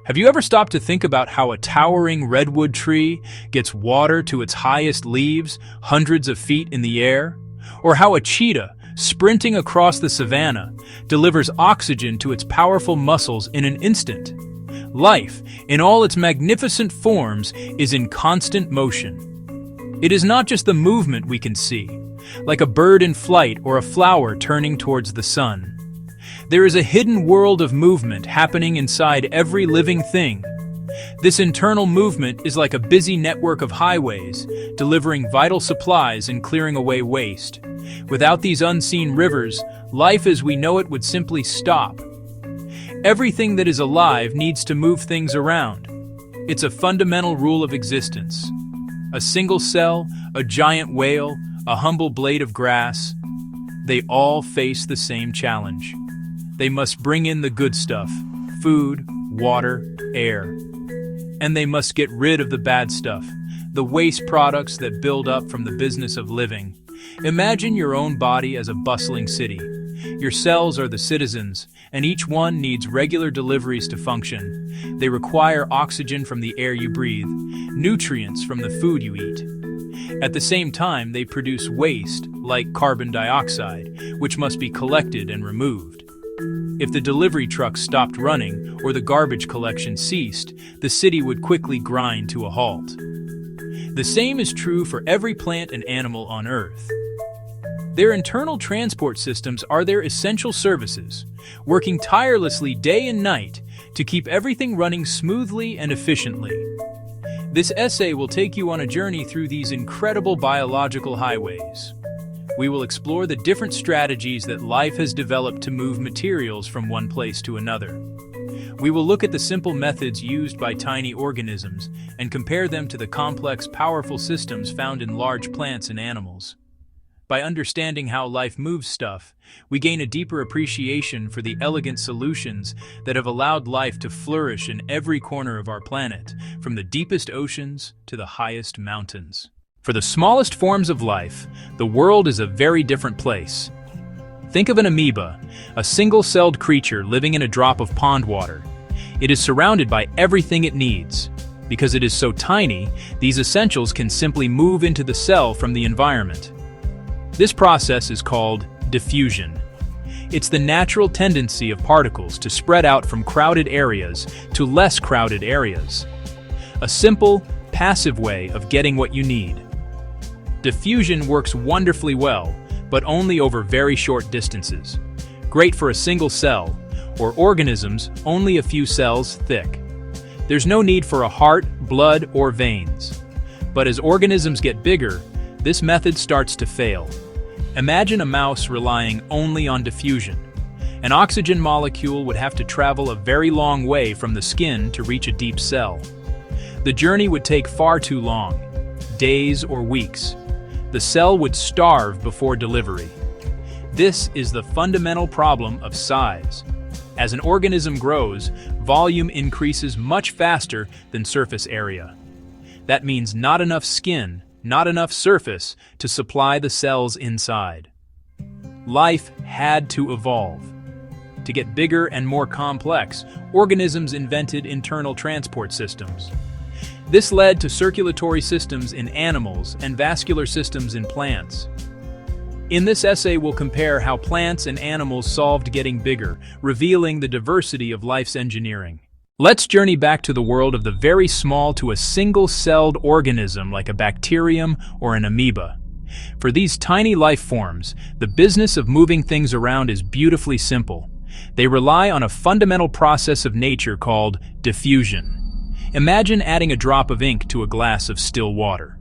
Have you ever stopped to think about how a towering redwood tree gets water to its highest leaves hundreds of feet in the air? Or how a cheetah, sprinting across the savanna, delivers oxygen to its powerful muscles in an instant? Life, in all its magnificent forms, is in constant motion. It is not just the movement we can see, like a bird in flight or a flower turning towards the sun. There is a hidden world of movement happening inside every living thing. This internal movement is like a busy network of highways, delivering vital supplies and clearing away waste. Without these unseen rivers, life as we know it would simply stop. Everything that is alive needs to move things around. It's a fundamental rule of existence. A single cell, a giant whale, a humble blade of grass, they all face the same challenge. They must bring in the good stuff, food, water, air. And they must get rid of the bad stuff, the waste products that build up from the business of living. Imagine your own body as a bustling city. Your cells are the citizens, and each one needs regular deliveries to function. They require oxygen from the air you breathe, nutrients from the food you eat. At the same time, they produce waste, like carbon dioxide, which must be collected and removed. If the delivery trucks stopped running or the garbage collection ceased, the city would quickly grind to a halt. The same is true for every plant and animal on Earth. Their internal transport systems are their essential services, working tirelessly day and night to keep everything running smoothly and efficiently. This essay will take you on a journey through these incredible biological highways. We will explore the different strategies that life has developed to move materials from one place to another. We will look at the simple methods used by tiny organisms and compare them to the complex, powerful systems found in large plants and animals. By understanding how life moves stuff, we gain a deeper appreciation for the elegant solutions that have allowed life to flourish in every corner of our planet, from the deepest oceans to the highest mountains. For the smallest forms of life, the world is a very different place. Think of an amoeba, a single-celled creature living in a drop of pond water. It is surrounded by everything it needs. Because it is so tiny, these essentials can simply move into the cell from the environment. This process is called diffusion. It's the natural tendency of particles to spread out from crowded areas to less crowded areas. A simple, passive way of getting what you need. Diffusion works wonderfully well, but only over very short distances. Great for a single cell, or organisms only a few cells thick. There's no need for a heart, blood, or veins. But as organisms get bigger, this method starts to fail. Imagine a mouse relying only on diffusion. An oxygen molecule would have to travel a very long way from the skin to reach a deep cell. The journey would take far too long, days or weeks. The cell would starve before delivery. This is the fundamental problem of size. As an organism grows, volume increases much faster than surface area. That means not enough skin, not enough surface to supply the cells inside. Life had to evolve. To get bigger and more complex, organisms invented internal transport systems. This led to circulatory systems in animals and vascular systems in plants. In this essay, we'll compare how plants and animals solved getting bigger, revealing the diversity of life's engineering. Let's journey back to the world of the very small to a single-celled organism like a bacterium or an amoeba. For these tiny life forms, the business of moving things around is beautifully simple. They rely on a fundamental process of nature called diffusion. Imagine adding a drop of ink to a glass of still water.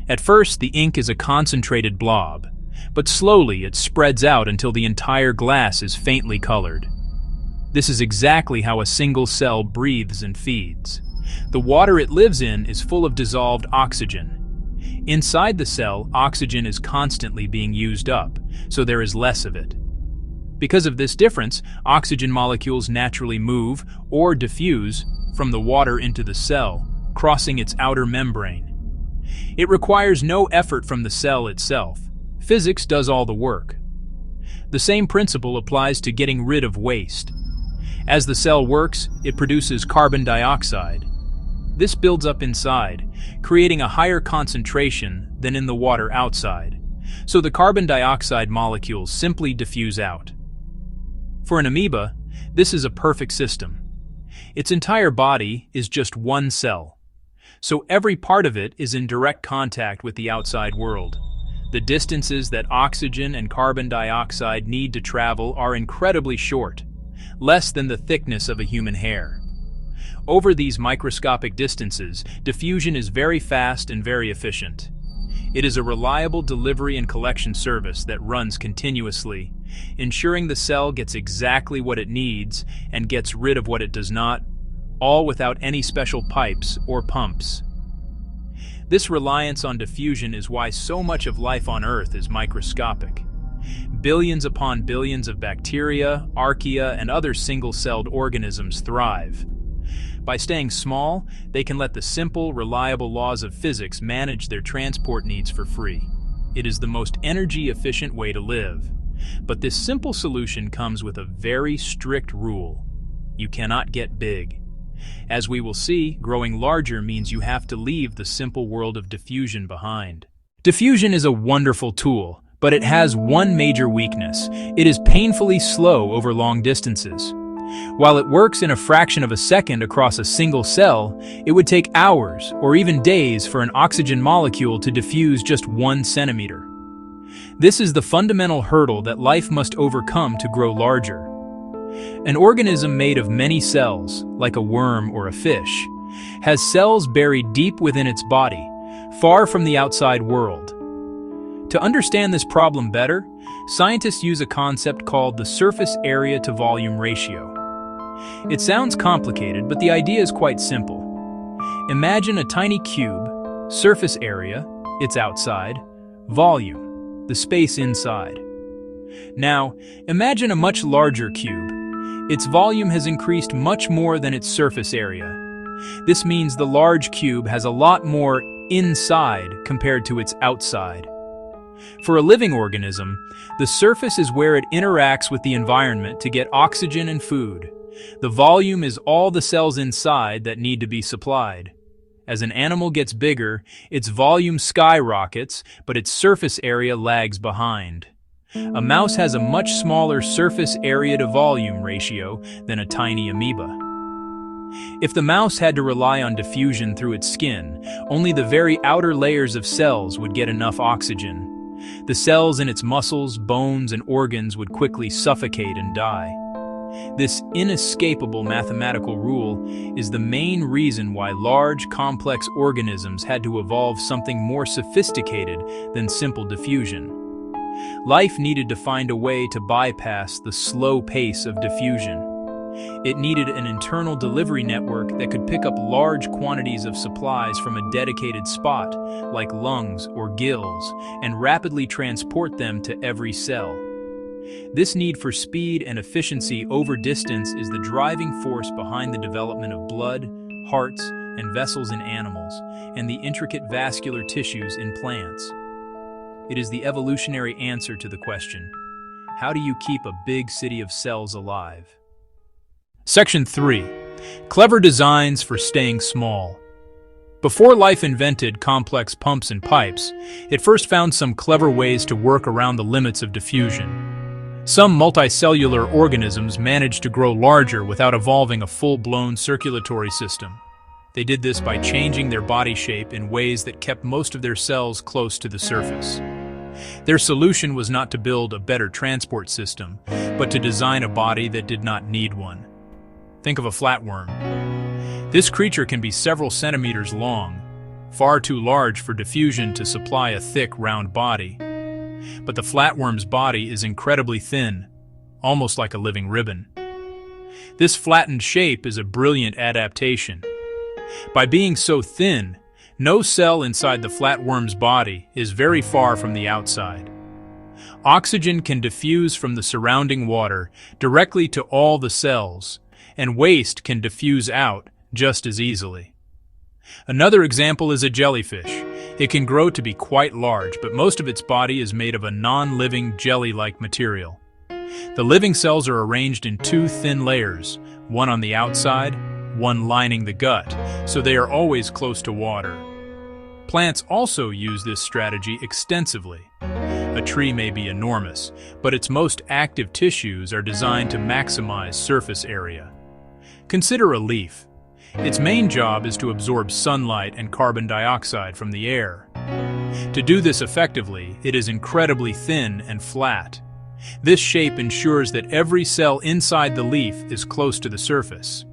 At first, the ink is a concentrated blob, but slowly it spreads out until the entire glass is faintly colored. This is exactly how a single cell breathes and feeds. The water it lives in is full of dissolved oxygen. Inside the cell, oxygen is constantly being used up, so there is less of it. Because of this difference, oxygen molecules naturally move or diffuse from the water into the cell, crossing its outer membrane. It requires no effort from the cell itself. Physics does all the work. The same principle applies to getting rid of waste. As the cell works, it produces carbon dioxide. This builds up inside, creating a higher concentration than in the water outside, so the carbon dioxide molecules simply diffuse out. For an amoeba, this is a perfect system. Its entire body is just one cell, so every part of it is in direct contact with the outside world. The distances that oxygen and carbon dioxide need to travel are incredibly short, less than the thickness of a human hair. Over these microscopic distances, diffusion is very fast and very efficient. It is a reliable delivery and collection service that runs continuously, ensuring the cell gets exactly what it needs and gets rid of what it does not, all without any special pipes or pumps. This reliance on diffusion is why so much of life on Earth is microscopic. Billions upon billions of bacteria, archaea, and other single-celled organisms thrive. By staying small, they can let the simple, reliable laws of physics manage their transport needs for free. It is the most energy-efficient way to live. But this simple solution comes with a very strict rule. You cannot get big. As we will see, growing larger means you have to leave the simple world of diffusion behind. Diffusion is a wonderful tool, but it has one major weakness. It is painfully slow over long distances. While it works in a fraction of a second across a single cell, it would take hours or even days for an oxygen molecule to diffuse just 1 centimeter. This is the fundamental hurdle that life must overcome to grow larger. An organism made of many cells, like a worm or a fish, has cells buried deep within its body, far from the outside world. To understand this problem better, scientists use a concept called the surface area to volume ratio. It sounds complicated, but the idea is quite simple. Imagine a tiny cube, surface area, its outside, volume, the space inside. Now, imagine a much larger cube. Its volume has increased much more than its surface area. This means the large cube has a lot more inside compared to its outside. For a living organism, the surface is where it interacts with the environment to get oxygen and food. The volume is all the cells inside that need to be supplied. As an animal gets bigger, its volume skyrockets, but its surface area lags behind. A mouse has a much smaller surface area to volume ratio than a tiny amoeba. If the mouse had to rely on diffusion through its skin, only the very outer layers of cells would get enough oxygen. The cells in its muscles, bones, and organs would quickly suffocate and die. This inescapable mathematical rule is the main reason why large, complex organisms had to evolve something more sophisticated than simple diffusion. Life needed to find a way to bypass the slow pace of diffusion. It needed an internal delivery network that could pick up large quantities of supplies from a dedicated spot, like lungs or gills, and rapidly transport them to every cell. This need for speed and efficiency over distance is the driving force behind the development of blood, hearts, and vessels in animals, and the intricate vascular tissues in plants. It is the evolutionary answer to the question, how do you keep a big city of cells alive? Section 3. Clever designs for staying small. Before life invented complex pumps and pipes, it first found some clever ways to work around the limits of diffusion. Some multicellular organisms managed to grow larger without evolving a full-blown circulatory system. They did this by changing their body shape in ways that kept most of their cells close to the surface. Their solution was not to build a better transport system, but to design a body that did not need one. Think of a flatworm. This creature can be several centimeters long, far too large for diffusion to supply a thick, round body. But the flatworm's body is incredibly thin, almost like a living ribbon. This flattened shape is a brilliant adaptation. By being so thin, no cell inside the flatworm's body is very far from the outside. Oxygen can diffuse from the surrounding water directly to all the cells, and waste can diffuse out just as easily. Another example is a jellyfish. It can grow to be quite large, but most of its body is made of a non-living jelly-like material. The living cells are arranged in two thin layers, one on the outside, one lining the gut, so they are always close to water. Plants also use this strategy extensively. A tree may be enormous, but its most active tissues are designed to maximize surface area. Consider a leaf. Its main job is to absorb sunlight and carbon dioxide from the air. To do this effectively, it is incredibly thin and flat. This shape ensures that every cell inside the leaf is close to the surface.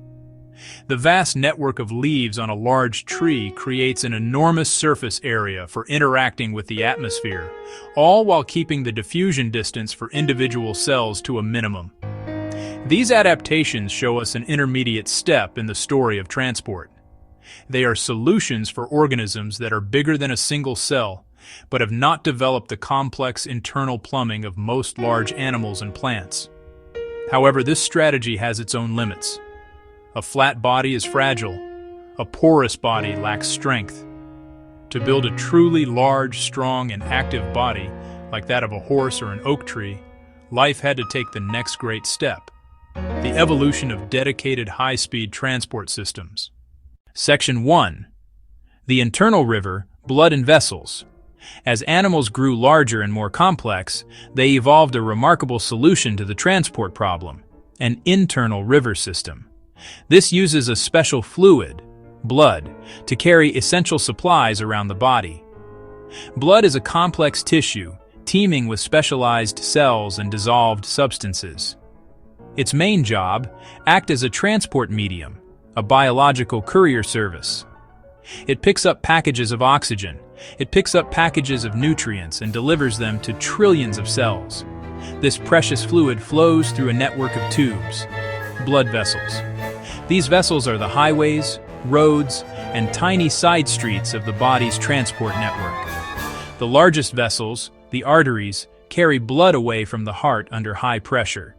The vast network of leaves on a large tree creates an enormous surface area for interacting with the atmosphere, all while keeping the diffusion distance for individual cells to a minimum. These adaptations show us an intermediate step in the story of transport. They are solutions for organisms that are bigger than a single cell, but have not developed the complex internal plumbing of most large animals and plants. However, this strategy has its own limits. A flat body is fragile. A porous body lacks strength. To build a truly large, strong, and active body, like that of a horse or an oak tree, life had to take the next great step: the evolution of dedicated high-speed transport systems. Section 1. The internal river, blood and vessels. As animals grew larger and more complex, they evolved a remarkable solution to the transport problem: an internal river system. This uses a special fluid, blood, to carry essential supplies around the body. Blood is a complex tissue, teeming with specialized cells and dissolved substances. Its main job: act as a transport medium, a biological courier service. It picks up packages of oxygen, it picks up packages of nutrients and delivers them to trillions of cells. This precious fluid flows through a network of tubes, blood vessels. These vessels are the highways, roads, and tiny side streets of the body's transport network. The largest vessels, the arteries, carry blood away from the heart under high pressure.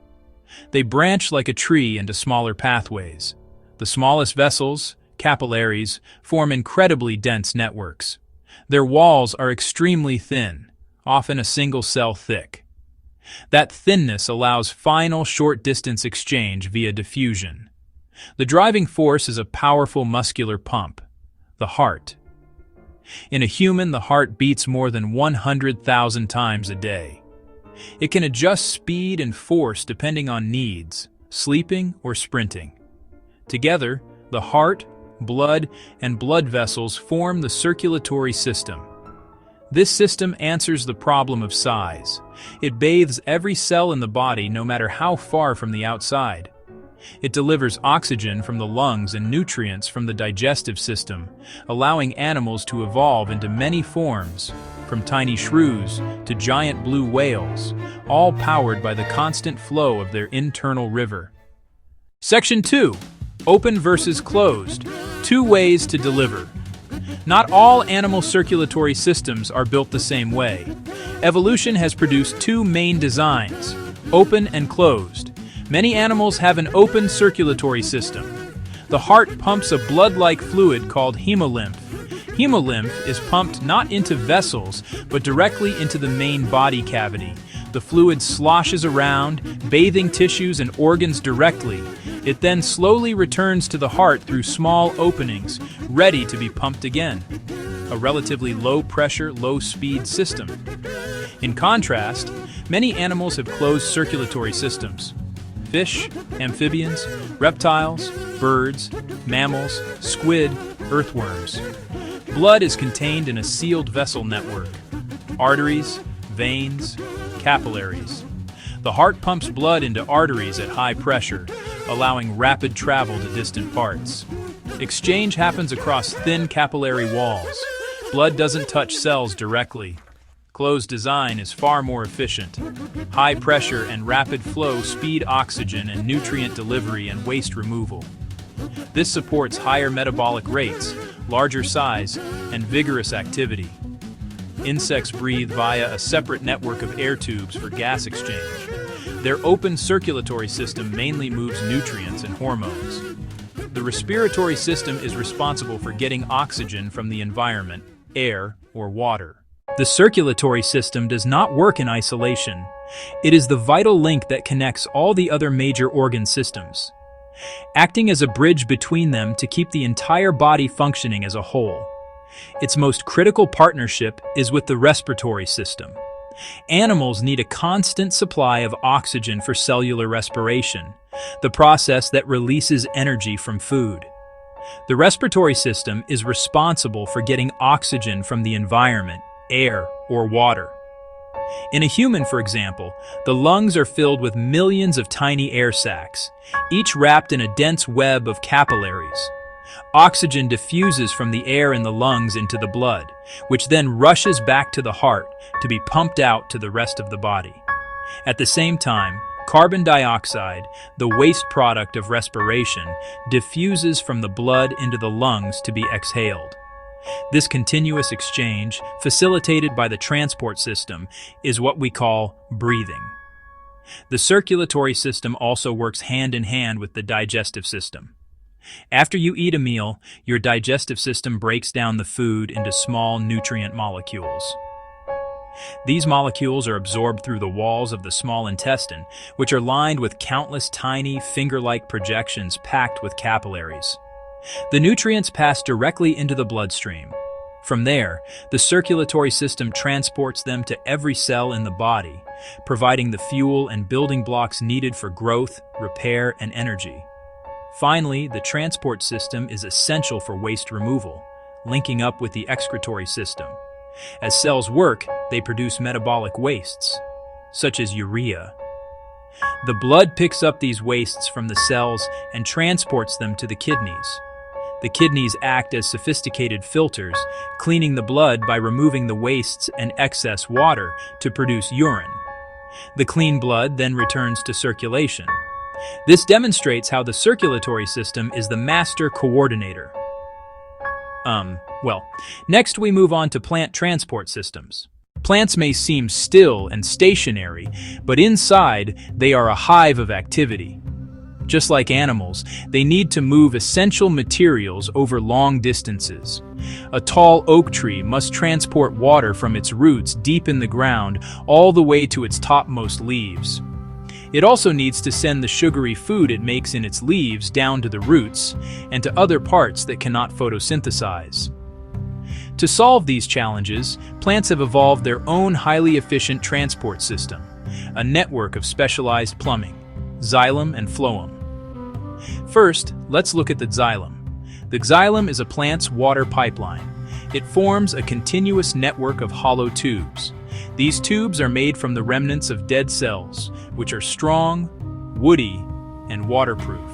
They branch like a tree into smaller pathways. The smallest vessels, capillaries, form incredibly dense networks. Their walls are extremely thin, often a single cell thick. That thinness allows final short-distance exchange via diffusion. The driving force is a powerful muscular pump, the heart. In a human, the heart beats more than 100,000 times a day. It can adjust speed and force depending on needs, sleeping or sprinting. Together, the heart, blood, and blood vessels form the circulatory system. This system answers the problem of size. It bathes every cell in the body no matter how far from the outside. It delivers oxygen from the lungs and nutrients from the digestive system, allowing animals to evolve into many forms, from tiny shrews to giant blue whales, all powered by the constant flow of their internal river. Section 2. Open versus closed. 2 ways to deliver. Not all animal circulatory systems are built the same way. Evolution has produced 2 main designs: open and closed. Many animals have an open circulatory system. The heart pumps a blood-like fluid called hemolymph. Hemolymph is pumped not into vessels, but directly into the main body cavity. The fluid sloshes around, bathing tissues and organs directly. It then slowly returns to the heart through small openings, ready to be pumped again. A relatively low-pressure, low-speed system. In contrast, many animals have closed circulatory systems. Fish, amphibians, reptiles, birds, mammals, squid, earthworms. Blood is contained in a sealed vessel network: arteries, veins, capillaries. The heart pumps blood into arteries at high pressure, allowing rapid travel to distant parts. Exchange happens across thin capillary walls. Blood doesn't touch cells directly. Closed design is far more efficient. High pressure and rapid flow speed oxygen and nutrient delivery and waste removal. This supports higher metabolic rates, larger size, and vigorous activity. Insects breathe via a separate network of air tubes for gas exchange. Their open circulatory system mainly moves nutrients and hormones. The respiratory system is responsible for getting oxygen from the environment, air, or water. The circulatory system does not work in isolation. It is the vital link that connects all the other major organ systems. acting as a bridge between them to keep the entire body functioning as a whole. Its most critical partnership is with the respiratory system. Animals need a constant supply of oxygen for cellular respiration, the process that releases energy from food. The respiratory system is responsible for getting oxygen from the environment, air, or water. In a human, for example, the lungs are filled with millions of tiny air sacs, each wrapped in a dense web of capillaries. Oxygen diffuses from the air in the lungs into the blood, which then rushes back to the heart to be pumped out to the rest of the body. At the same time, carbon dioxide, the waste product of respiration, diffuses from the blood into the lungs to be exhaled. This continuous exchange, facilitated by the transport system, is what we call breathing. The circulatory system also works hand in hand with the digestive system. After you eat a meal, your digestive system breaks down the food into small nutrient molecules. These molecules are absorbed through the walls of the small intestine, which are lined with countless tiny, finger-like projections packed with capillaries. The nutrients pass directly into the bloodstream. From there, the circulatory system transports them to every cell in the body, providing the fuel and building blocks needed for growth, repair, and energy. Finally, the transport system is essential for waste removal, linking up with the excretory system. As cells work, they produce metabolic wastes, such as urea. The blood picks up these wastes from the cells and transports them to the kidneys. The kidneys act as sophisticated filters, cleaning the blood by removing the wastes and excess water to produce urine. The clean blood then returns to circulation. This demonstrates how the circulatory system is the master coordinator. Next we move on to plant transport systems. Plants may seem still and stationary, but inside they are a hive of activity. Just like animals, they need to move essential materials over long distances. A tall oak tree must transport water from its roots deep in the ground all the way to its topmost leaves. It also needs to send the sugary food it makes in its leaves down to the roots and to other parts that cannot photosynthesize. To solve these challenges, plants have evolved their own highly efficient transport system, a network of specialized plumbing, xylem and phloem. First, let's look at the xylem. The xylem is a plant's water pipeline. It forms a continuous network of hollow tubes. These tubes are made from the remnants of dead cells, which are strong, woody, and waterproof.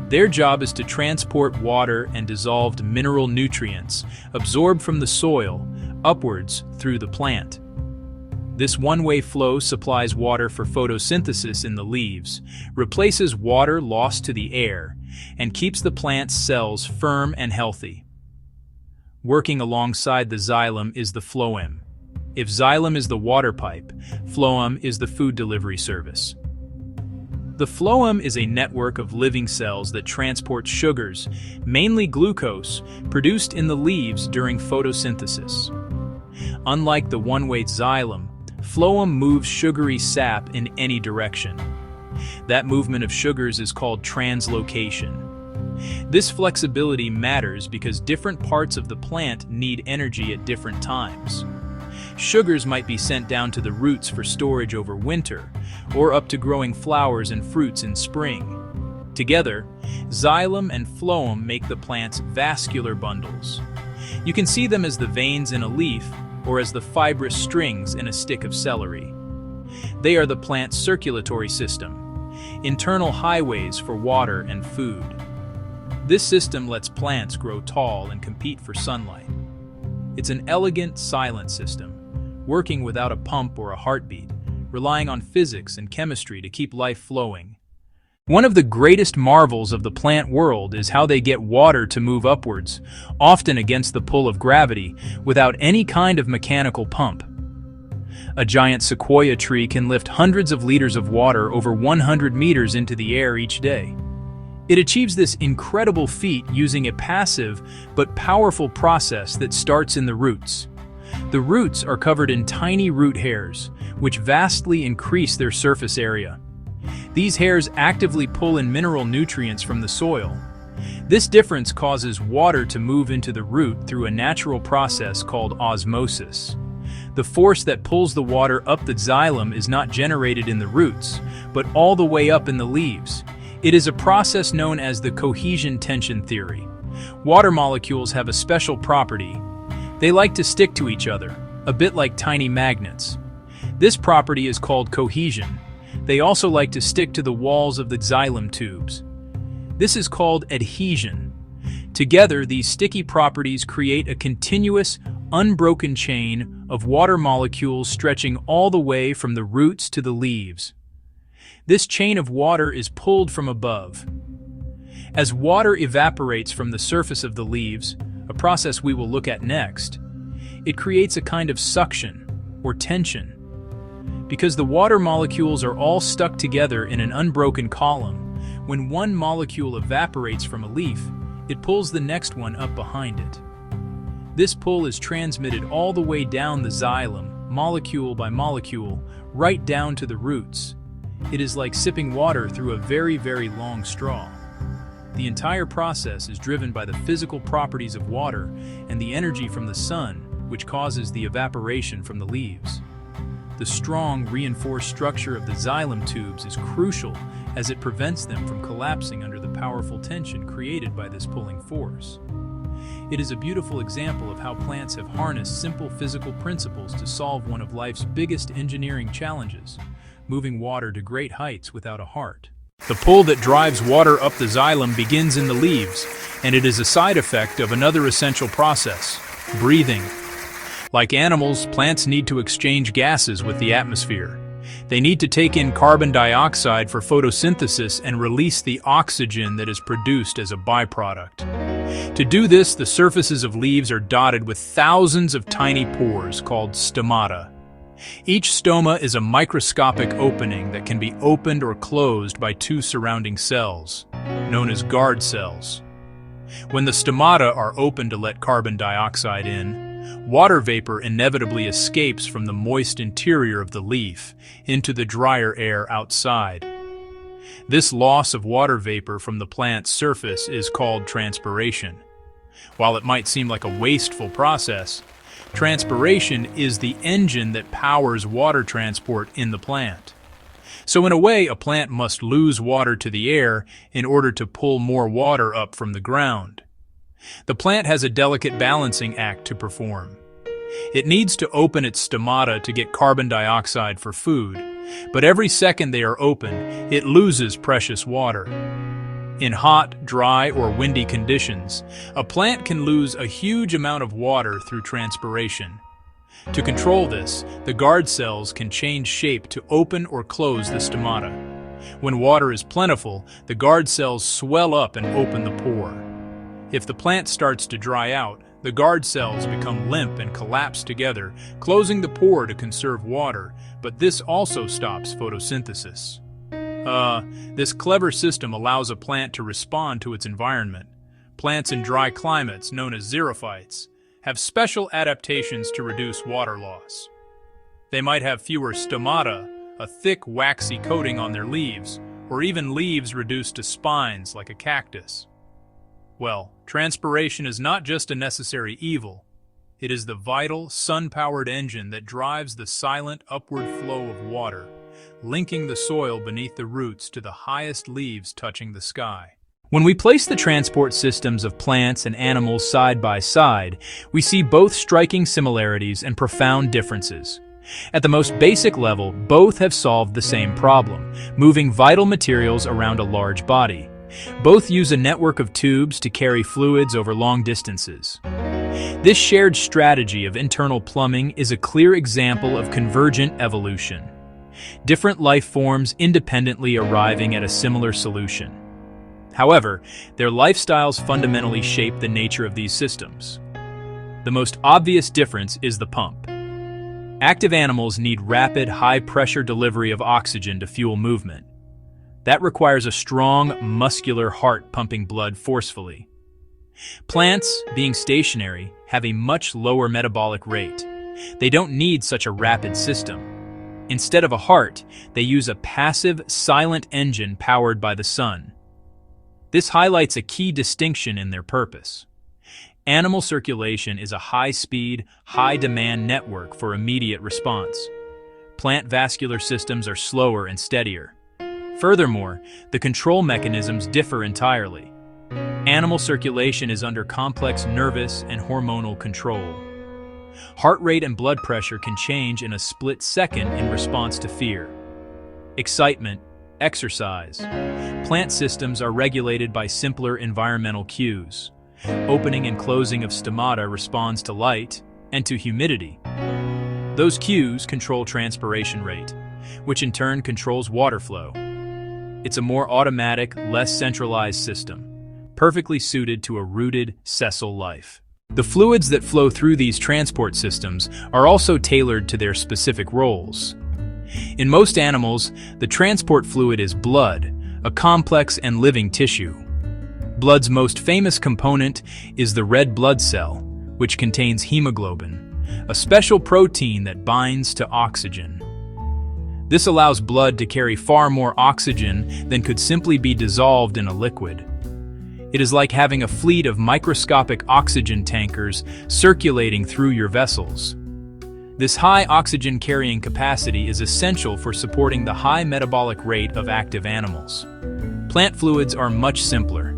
Their job is to transport water and dissolved mineral nutrients absorbed from the soil upwards through the plant. This one-way flow supplies water for photosynthesis in the leaves, replaces water lost to the air, and keeps the plant's cells firm and healthy. Working alongside the xylem is the phloem. If xylem is the water pipe, phloem is the food delivery service. The phloem is a network of living cells that transport sugars, mainly glucose, produced in the leaves during photosynthesis. Unlike the one-way xylem, phloem moves sugary sap in any direction. That movement of sugars is called translocation. This flexibility matters because different parts of the plant need energy at different times. Sugars might be sent down to the roots for storage over winter, or up to growing flowers and fruits in spring. Together, xylem and phloem make the plant's vascular bundles. You can see them as the veins in a leaf, or as the fibrous strings in a stick of celery. They are the plant's circulatory system, internal highways for water and food. This system lets plants grow tall and compete for sunlight. It's an elegant, silent system, working without a pump or a heartbeat, relying on physics and chemistry to keep life flowing. One of the greatest marvels of the plant world is how they get water to move upwards, often against the pull of gravity, without any kind of mechanical pump. A giant sequoia tree can lift hundreds of liters of water over 100 meters into the air each day. It achieves this incredible feat using a passive but powerful process that starts in the roots. The roots are covered in tiny root hairs, which vastly increase their surface area. These hairs actively pull in mineral nutrients from the soil. This difference causes water to move into the root through a natural process called osmosis. The force that pulls the water up the xylem is not generated in the roots, but all the way up in the leaves. It is a process known as the cohesion tension theory. Water molecules have a special property. They like to stick to each other, a bit like tiny magnets. This property is called cohesion. They also like to stick to the walls of the xylem tubes. This is called adhesion. Together, these sticky properties create a continuous, unbroken chain of water molecules stretching all the way from the roots to the leaves. This chain of water is pulled from above. As water evaporates from the surface of the leaves, a process we will look at next, it creates a kind of suction or tension. Because the water molecules are all stuck together in an unbroken column, when one molecule evaporates from a leaf, it pulls the next one up behind it. This pull is transmitted all the way down the xylem, molecule by molecule, right down to the roots. It is like sipping water through a very, very long straw. The entire process is driven by the physical properties of water and the energy from the sun, which causes the evaporation from the leaves. The strong, reinforced structure of the xylem tubes is crucial as it prevents them from collapsing under the powerful tension created by this pulling force. It is a beautiful example of how plants have harnessed simple physical principles to solve one of life's biggest engineering challenges, moving water to great heights without a heart. The pull that drives water up the xylem begins in the leaves, and it is a side effect of another essential process, breathing. Like animals, plants need to exchange gases with the atmosphere. They need to take in carbon dioxide for photosynthesis and release the oxygen that is produced as a byproduct. To do this, the surfaces of leaves are dotted with thousands of tiny pores called stomata. Each stoma is a microscopic opening that can be opened or closed by two surrounding cells, known as guard cells. When the stomata are open to let carbon dioxide in, water vapor inevitably escapes from the moist interior of the leaf into the drier air outside. This loss of water vapor from the plant's surface is called transpiration. While it might seem like a wasteful process, transpiration is the engine that powers water transport in the plant. So in a way, a plant must lose water to the air in order to pull more water up from the ground. The plant has a delicate balancing act to perform. It needs to open its stomata to get carbon dioxide for food, but every second they are open, it loses precious water. In hot, dry, or windy conditions, a plant can lose a huge amount of water through transpiration. To control this, the guard cells can change shape to open or close the stomata. When water is plentiful, the guard cells swell up and open the pore. If the plant starts to dry out, the guard cells become limp and collapse together, closing the pore to conserve water, but this also stops photosynthesis. This clever system allows a plant to respond to its environment. Plants in dry climates, known as xerophytes, have special adaptations to reduce water loss. They might have fewer stomata, a thick, waxy coating on their leaves, or even leaves reduced to spines like a cactus. Well, transpiration is not just a necessary evil. It is the vital, sun-powered engine that drives the silent upward flow of water, linking the soil beneath the roots to the highest leaves touching the sky. When we place the transport systems of plants and animals side by side, we see both striking similarities and profound differences. At the most basic level, both have solved the same problem, moving vital materials around a large body. Both use a network of tubes to carry fluids over long distances. This shared strategy of internal plumbing is a clear example of convergent evolution. Different life forms independently arriving at a similar solution. However, their lifestyles fundamentally shape the nature of these systems. The most obvious difference is the pump. Active animals need rapid, high-pressure delivery of oxygen to fuel movement. That requires a strong, muscular heart pumping blood forcefully. Plants, being stationary, have a much lower metabolic rate. They don't need such a rapid system. Instead of a heart, they use a passive, silent engine powered by the sun. This highlights a key distinction in their purpose. Animal circulation is a high-speed, high-demand network for immediate response. Plant vascular systems are slower and steadier. Furthermore, the control mechanisms differ entirely. Animal circulation is under complex nervous and hormonal control. Heart rate and blood pressure can change in a split second in response to fear, excitement, exercise. Plant systems are regulated by simpler environmental cues. Opening and closing of stomata responds to light and to humidity. Those cues control transpiration rate, which in turn controls water flow. It's a more automatic, less centralized system, perfectly suited to a rooted, sessile life. The fluids that flow through these transport systems are also tailored to their specific roles. In most animals, the transport fluid is blood, a complex and living tissue. Blood's most famous component is the red blood cell, which contains hemoglobin, a special protein that binds to oxygen. This allows blood to carry far more oxygen than could simply be dissolved in a liquid. It is like having a fleet of microscopic oxygen tankers circulating through your vessels. This high oxygen carrying capacity is essential for supporting the high metabolic rate of active animals. Plant fluids are much simpler.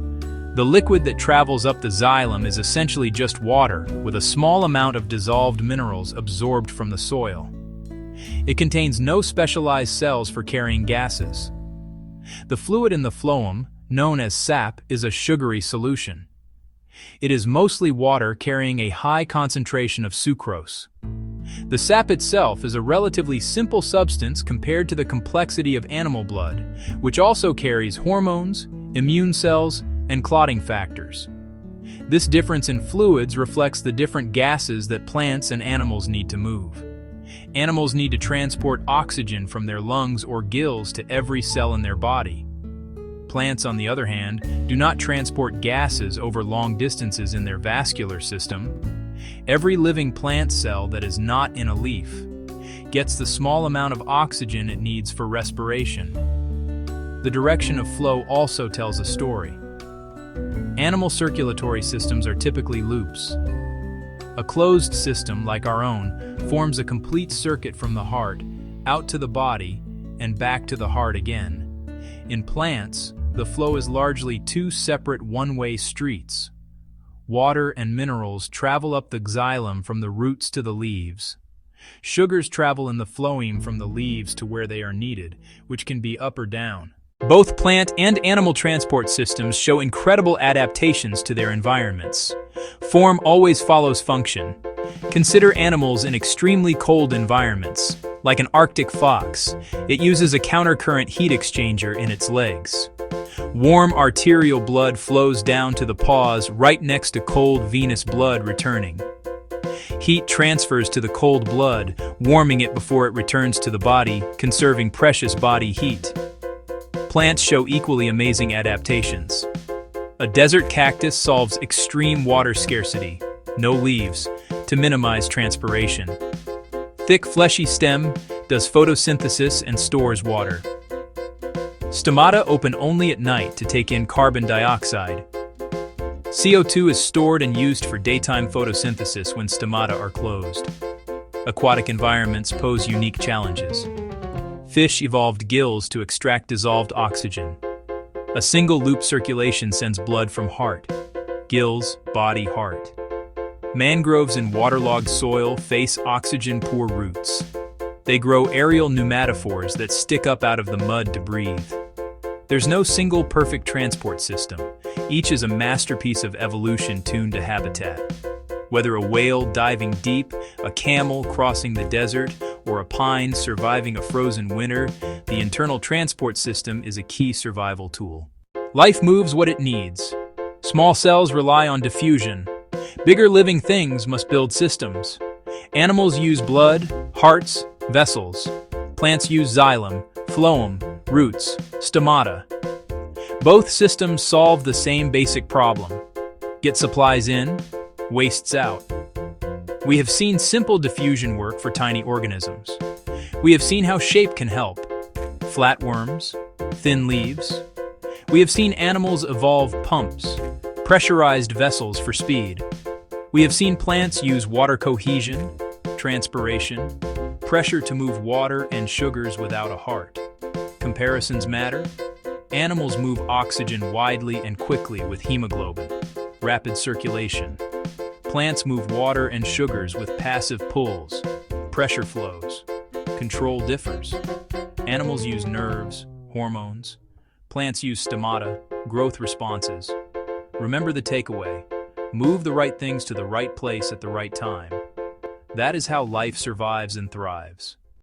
The liquid that travels up the xylem is essentially just water with a small amount of dissolved minerals absorbed from the soil. It contains no specialized cells for carrying gases. The fluid in the phloem, known as sap, is a sugary solution. It is mostly water carrying a high concentration of sucrose. The sap itself is a relatively simple substance compared to the complexity of animal blood, which also carries hormones, immune cells, and clotting factors. This difference in fluids reflects the different gases that plants and animals need to move. Animals need to transport oxygen from their lungs or gills to every cell in their body. Plants, on the other hand, do not transport gases over long distances in their vascular system. Every living plant cell that is not in a leaf gets the small amount of oxygen it needs for respiration. The direction of flow also tells a story. Animal circulatory systems are typically loops. A closed system, like our own, forms a complete circuit from the heart, out to the body, and back to the heart again. In plants, the flow is largely two separate one-way streets. Water and minerals travel up the xylem from the roots to the leaves. Sugars travel in the phloem from the leaves to where they are needed, which can be up or down. Both plant and animal transport systems show incredible adaptations to their environments. Form always follows function. Consider animals in extremely cold environments. Like an Arctic fox, it uses a countercurrent heat exchanger in its legs. Warm arterial blood flows down to the paws right next to cold venous blood returning. Heat transfers to the cold blood, warming it before it returns to the body, conserving precious body heat. Plants show equally amazing adaptations. A desert cactus solves extreme water scarcity, no leaves, to minimize transpiration. Thick fleshy stem does photosynthesis and stores water. Stomata open only at night to take in carbon dioxide. CO2 is stored and used for daytime photosynthesis when stomata are closed. Aquatic environments pose unique challenges. Fish evolved gills to extract dissolved oxygen. A single loop circulation sends blood from heart, gills, body, heart. Mangroves in waterlogged soil face oxygen-poor roots. They grow aerial pneumatophores that stick up out of the mud to breathe. There's no single perfect transport system. Each is a masterpiece of evolution tuned to habitat. Whether a whale diving deep, a camel crossing the desert, or a pine surviving a frozen winter, the internal transport system is a key survival tool. Life moves what it needs. Small cells rely on diffusion. Bigger living things must build systems. Animals use blood, hearts, vessels. Plants use xylem, phloem, roots, stomata. Both systems solve the same basic problem. Get supplies in, wastes out. We have seen simple diffusion work for tiny organisms. We have seen how shape can help. Flatworms, thin leaves. We have seen animals evolve pumps, pressurized vessels for speed. We have seen plants use water cohesion, transpiration, pressure to move water and sugars without a heart. Comparisons matter. Animals move oxygen widely and quickly with hemoglobin, rapid circulation. Plants move water and sugars with passive pulls, pressure flows. Control differs. Animals use nerves, hormones. Plants use stomata, growth responses. Remember the takeaway. Move the right things to the right place at the right time. That is how life survives and thrives.